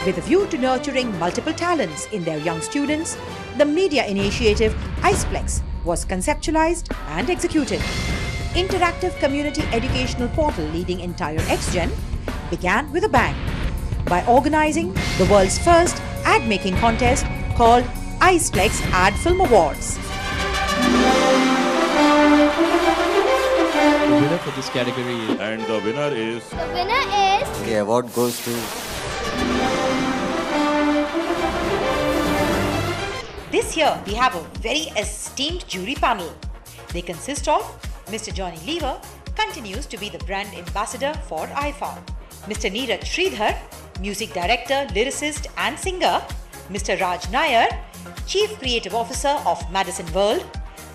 With a view to nurturing multiple talents in their young students, the media initiative Iceplex was conceptualized and executed. Interactive community educational portal leading entire XGen began with a bang by organizing the world's first ad-making contest called Iceplex Ad Film Awards. The winner for this category is... And the winner is... The winner is... The award goes to... This year, we have a very esteemed jury panel. They consist of Mr. Johnny Lever, continues to be the brand ambassador for IFA. Mr. Neeraj Sridhar, music director, lyricist and singer. Mr. Raj Nair, Chief Creative Officer of Madison World.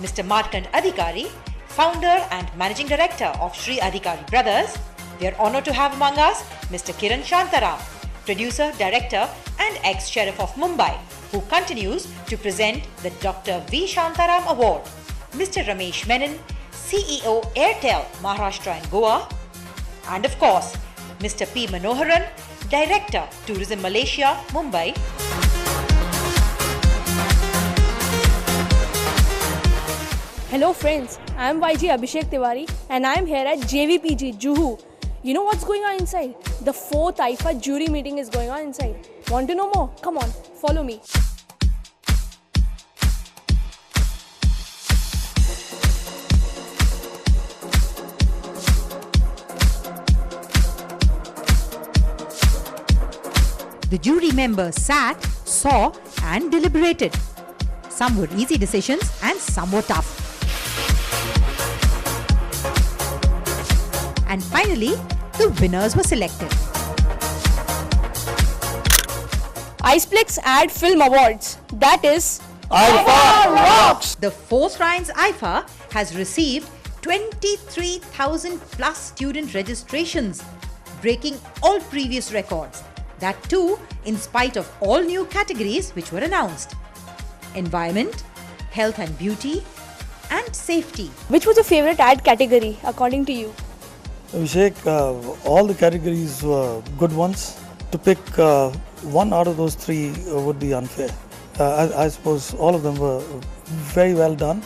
Mr. Markand Adhikari, founder and managing director of Sri Adhikari Brothers. We are honored to have among us Mr. Kiran Shantaram, producer, director and ex-sheriff of Mumbai, who continues to present the Dr. V. Shantaram Award. Mr. Ramesh Menon, CEO Airtel Maharashtra and Goa. And of course, Mr. P. Manoharan, Director, Tourism Malaysia, Mumbai. Hello friends, I am YG Abhishek Tiwari and I am here at JVPG, Juhu. You know what's going on inside? The 4th IFA jury meeting is going on inside. Want to know more? Come on, follow me. The jury members sat, saw and deliberated. Some were easy decisions and some were tough. And finally, the winners were selected. Iceplex Ad Film Awards. That is IFA rocks! The 4th Ryan's IFA has received 23,000 plus student registrations, breaking all previous records. That too, in spite of all new categories which were announced. Environment, health and beauty, and safety. Which was your favorite ad category according to you? Abhishek, all the categories were good ones. To pick one out of those three would be unfair. I suppose all of them were very well done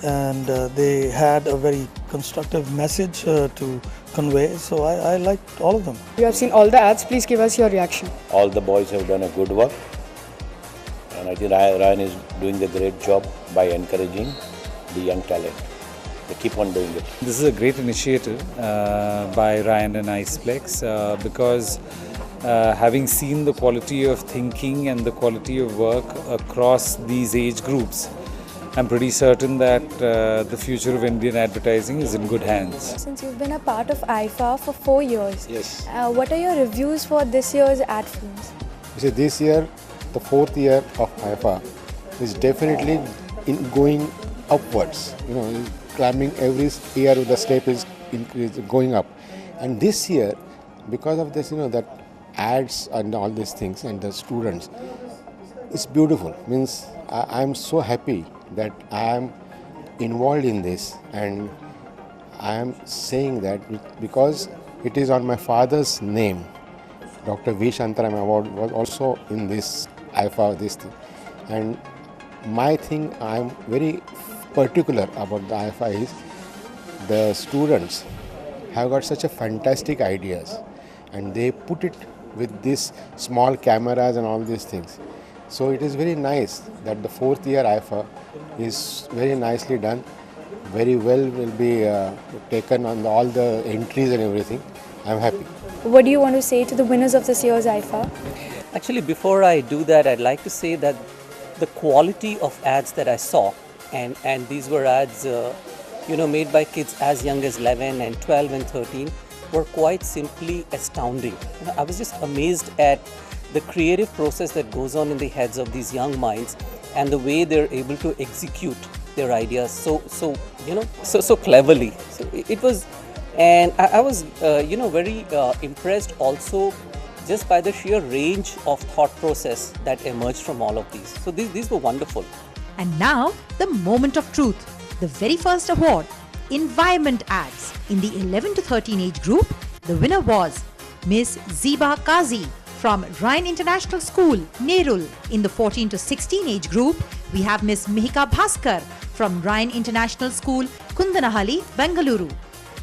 and they had a very constructive message to convey, so I liked all of them. You have seen all the ads, please give us your reaction. All the boys have done a good work and I think Ryan is doing a great job by encouraging the young talent. They keep on doing it. This is a great initiative by Ryan and Iceplex because having seen the quality of thinking and the quality of work across these age groups, I'm pretty certain that the future of Indian advertising is in good hands. Since you've been a part of IFA for 4 years, Yes. What are your reviews for this year's ad films? You see, this year, the 4th year of IFA is definitely going upwards. You know, climbing every year the step is going up. And this year, because of this, that ads and all these things and the students, it's beautiful. Means I'm so happy that I am involved in this, and I am saying that because it is on my father's name. Dr. V. Shantaram Award was also in this IFA, this thing. And my thing, I am very particular about the IFA is the students have got such a fantastic ideas and they put it with these small cameras and all these things. So it is very nice that the 4th year IFA is very nicely done, very well will be taken on all the entries and everything. I am happy. What do you want to say to the winners of this year's IFA? Actually, before I do that, I'd like to say that the quality of ads that I saw, and these were ads made by kids as young as 11 and 12 and 13, were quite simply astounding. I was just amazed at the creative process that goes on in the heads of these young minds and the way they're able to execute their ideas so cleverly. So it was, and I was very impressed also just by the sheer range of thought process that emerged from all of these. So these were wonderful. And now, the moment of truth. The very first award, Environment Ads. In the 11 to 13 age group, the winner was Miss Ziba Kazi from Ryan International School, Nerul. In the 14 to 16 age group, we have Miss Mihika Bhaskar from Ryan International School, Kundanahalli, Bengaluru.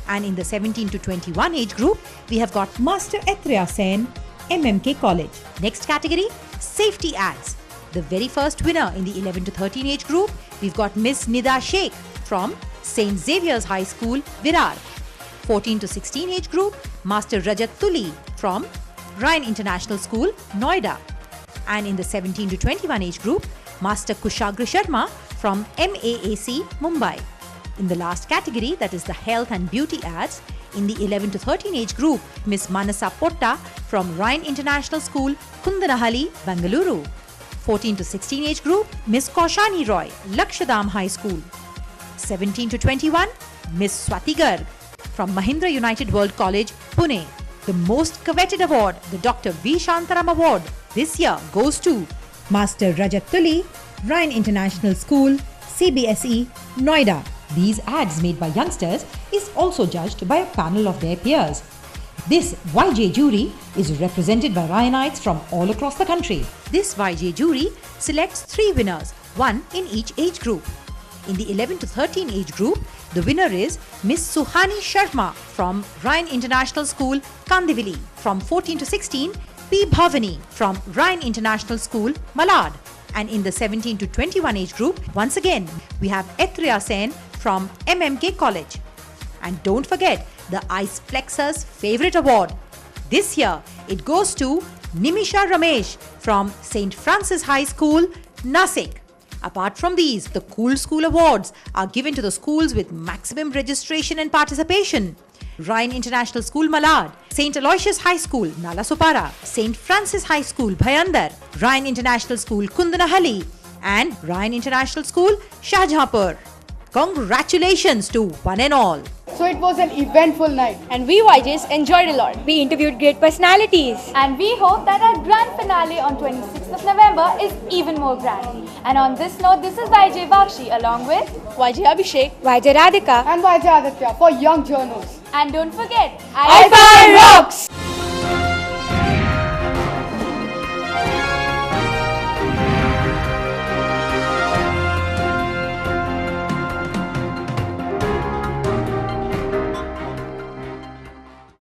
And in the 17 to 21 age group, we have got Master Etriya Sen, MMK College. Next category, safety ads. The very first winner in the 11 to 13 age group, we've got Miss Nida Sheikh from St. Xavier's High School, Virar. 14 to 16 age group, Master Rajat Tuli from Ryan International School, Noida. And in the 17 to 21 age group, Master Kushagra Sharma from MAAC, Mumbai. In the last category, that is the health and beauty ads, in the 11 to 13 age group, Miss Manasa Potta from Ryan International School, Kundanahalli, Bengaluru. 14 to 16 age group, Miss Kaushani Roy, Lakshadam High School. 17 to 21, Miss Swati Garg from Mahindra United World College, Pune. The most coveted award, the Dr. V. Shantaram Award, this year goes to Master Rajat Tuli, Ryan International School, CBSE, Noida. These ads made by youngsters is also judged by a panel of their peers. This YJ jury is represented by Ryanites from all across the country. This YJ jury selects 3 winners, 1 in each age group. In the 11 to 13 age group, the winner is Miss Suhani Sharma from Ryan International School, Kandivali. From 14 to 16, P. Bhavani from Ryan International School, Malad. And in the 17 to 21 age group, once again, we have Etriya Sen from MMK College. And don't forget the Ice Flexers Favorite Award. This year, it goes to Nimisha Ramesh from St. Francis High School, Nasik. Apart from these, the Cool School Awards are given to the schools with maximum registration and participation. Ryan International School, Malad, St. Aloysius High School, Nalasopara, St. Francis High School, Bhayandar, Ryan International School, Kundanahalli, and Ryan International School, Shahjahanpur. Congratulations to one and all. So it was an eventful night. And we YJs enjoyed a lot. We interviewed great personalities. And we hope that our grand finale on 26th of November is even more grand. And on this note, this is YJ Bakshi along with YJ Abhishek, YJ Radhika, And YJ Aditya for Young Journals. And don't forget, Alpha